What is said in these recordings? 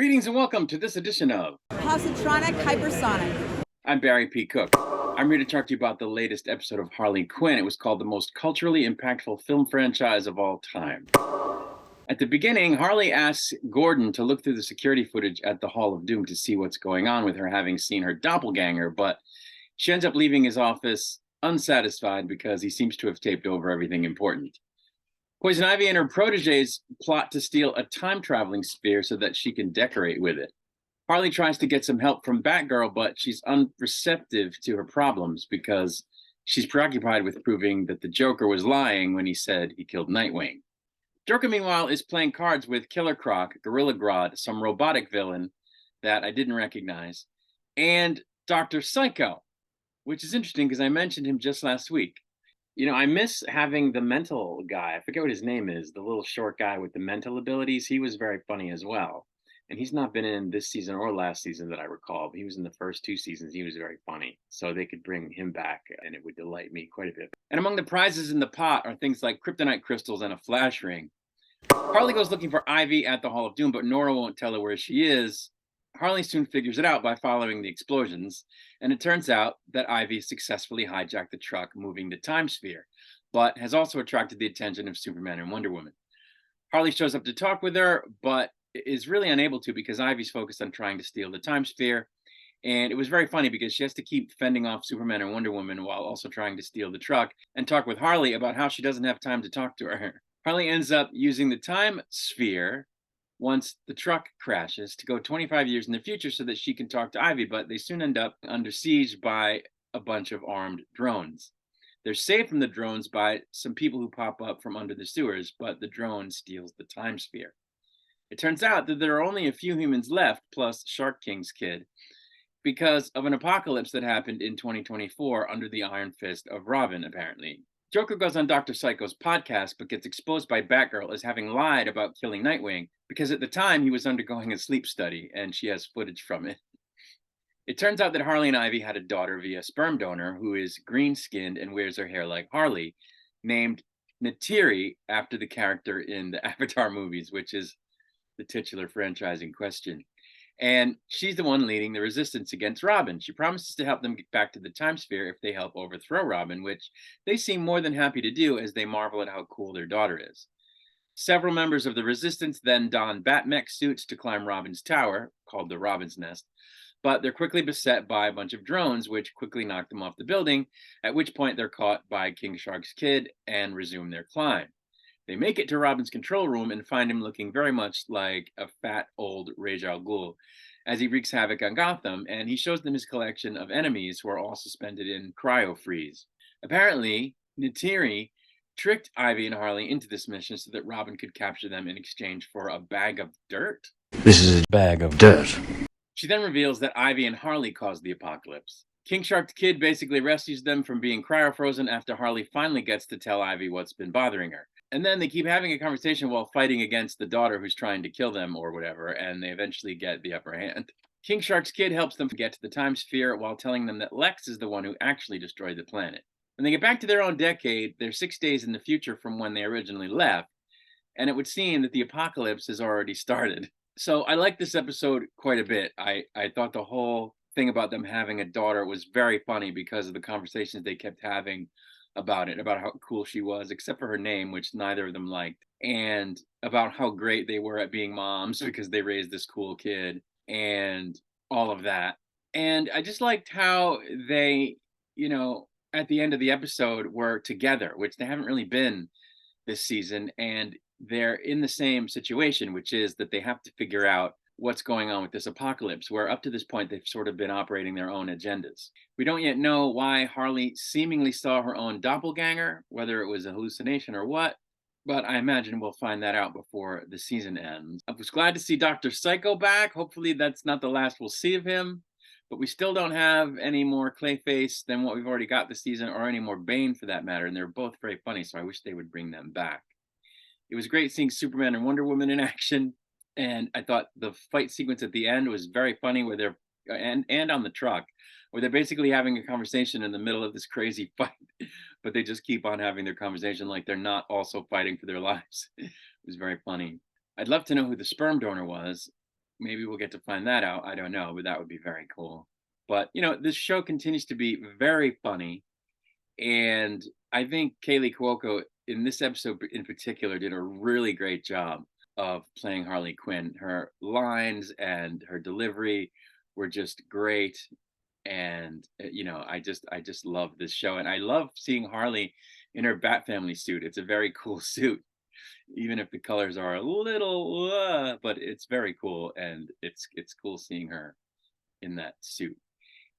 Greetings and welcome to this edition of Positronic Hypersonic. I'm Barry P. Cook. I'm here to talk to you about the latest episode of Harley Quinn. It was called the most culturally impactful film franchise of all time. At the beginning, Harley asks Gordon to look through the security footage at the Hall of Doom to see what's going on with her having seen her doppelganger, but she ends up leaving his office unsatisfied because he seems to have taped over everything important. Poison Ivy and her proteges plot to steal a time-traveling sphere so that she can decorate with it. Harley tries to get some help from Batgirl, but she's unreceptive to her problems because she's preoccupied with proving that the Joker was lying when he said he killed Nightwing. Joker, meanwhile, is playing cards with Killer Croc, Gorilla Grodd, some robotic villain that I didn't recognize, and Dr. Psycho, which is interesting because I mentioned him just last week. You know, I miss having the mental guy. I forget what his name is, the little short guy with the mental abilities. He was very funny as well. And he's not been in this season or last season that I recall. He was in the first two seasons. He was very funny. So they could bring him back and it would delight me quite a bit. And among the prizes in the pot are things like kryptonite crystals and a flash ring. Harley goes looking for Ivy at the Hall of Doom, but Nora won't tell her where she is. Harley soon figures it out by following the explosions, and it turns out that Ivy successfully hijacked the truck moving the time sphere, but has also attracted the attention of Superman and Wonder Woman. Harley shows up to talk with her, but is really unable to because Ivy's focused on trying to steal the time sphere, and it was very funny because she has to keep fending off Superman and Wonder Woman while also trying to steal the truck and talk with Harley about how she doesn't have time to talk to her. Harley ends up using the time sphere once the truck crashes to go 25 years in the future so that she can talk to Ivy, but they soon end up under siege by a bunch of armed drones. They're saved from the drones by some people who pop up from under the sewers, but the drone steals the time sphere. It turns out that there are only a few humans left, plus Shark King's kid, because of an apocalypse that happened in 2024 under the iron fist of Robin, apparently. Joker goes on Dr. Psycho's podcast, but gets exposed by Batgirl as having lied about killing Nightwing, because at the time he was undergoing a sleep study, and she has footage from it. It turns out that Harley and Ivy had a daughter via sperm donor who is green-skinned and wears her hair like Harley, named Neytiri after the character in the Avatar movies, which is the titular franchise in question. And she's the one leading the resistance against Robin. She promises to help them get back to the time sphere if they help overthrow Robin, which they seem more than happy to do as they marvel at how cool their daughter is. Several members of the resistance then don Batmech suits to climb Robin's tower, called the Robin's Nest, but they're quickly beset by a bunch of drones, which quickly knock them off the building, at which point they're caught by King Shark's kid and resume their climb. They make it to Robin's control room and find him looking very much like a fat old Ra's al Ghul as he wreaks havoc on Gotham, and he shows them his collection of enemies who are all suspended in cryo-freeze. Apparently, Neytiri tricked Ivy and Harley into this mission so that Robin could capture them in exchange for a bag of dirt. This is a bag of dirt. She then reveals that Ivy and Harley caused the apocalypse. King Shark's kid basically rescues them from being cryo-frozen after Harley finally gets to tell Ivy what's been bothering her. And then they keep having a conversation while fighting against the daughter who's trying to kill them or whatever, and they eventually get the upper hand. King Shark's kid helps them get to the time sphere while telling them that Lex is the one who actually destroyed the planet. When they get back to their own decade, they're 6 days in the future from when they originally left, and it would seem that the apocalypse has already started. So I like this episode quite a bit. I thought the whole thing about them having a daughter was very funny because of the conversations they kept having about it, about how cool she was, except for her name, which neither of them liked, and about how great they were at being moms because they raised this cool kid and all of that. And I just liked how they, at the end of the episode were together, which they haven't really been this season. And they're in the same situation, which is that they have to figure out what's going on with this apocalypse, where up to this point, they've sort of been operating their own agendas. We don't yet know why Harley seemingly saw her own doppelganger, whether it was a hallucination or what, but I imagine we'll find that out before the season ends. I was glad to see Dr. Psycho back. Hopefully that's not the last we'll see of him, but we still don't have any more Clayface than what we've already got this season, or any more Bane for that matter, and they're both very funny, so I wish they would bring them back. It was great seeing Superman and Wonder Woman in action. And I thought the fight sequence at the end was very funny, where they're and on the truck, where they're basically having a conversation in the middle of this crazy fight, but they just keep on having their conversation like they're not also fighting for their lives. It was very funny. I'd love to know who the sperm donor was. maybe we'll get to find that out. I don't know, but that would be very cool. But this show continues to be very funny, and I think Kaylee Cuoco in this episode in particular did a really great job of playing Harley Quinn. Her lines and her delivery were just great, and I just love this show, and I love seeing Harley in her Bat Family suit. It's a very cool suit, even if the colors are a little, but it's very cool, and it's cool seeing her in that suit.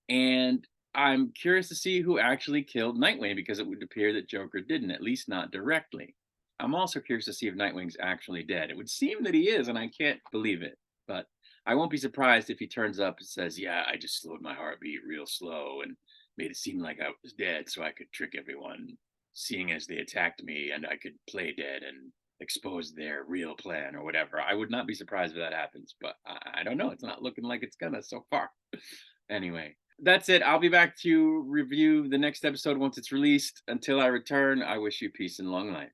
And I'm curious to see who actually killed Nightwing, because it would appear that Joker didn't, at least not directly. I'm also curious to see if Nightwing's actually dead. It would seem that he is, and I can't believe it. But I won't be surprised if he turns up and says, "Yeah, I just slowed my heartbeat real slow and made it seem like I was dead so I could trick everyone, seeing as they attacked me, and I could play dead and expose their real plan," or whatever. I would not be surprised if that happens, but I don't know. It's not looking like it's gonna so far. Anyway, that's it. I'll be back to review the next episode once it's released. Until I return, I wish you peace and long life.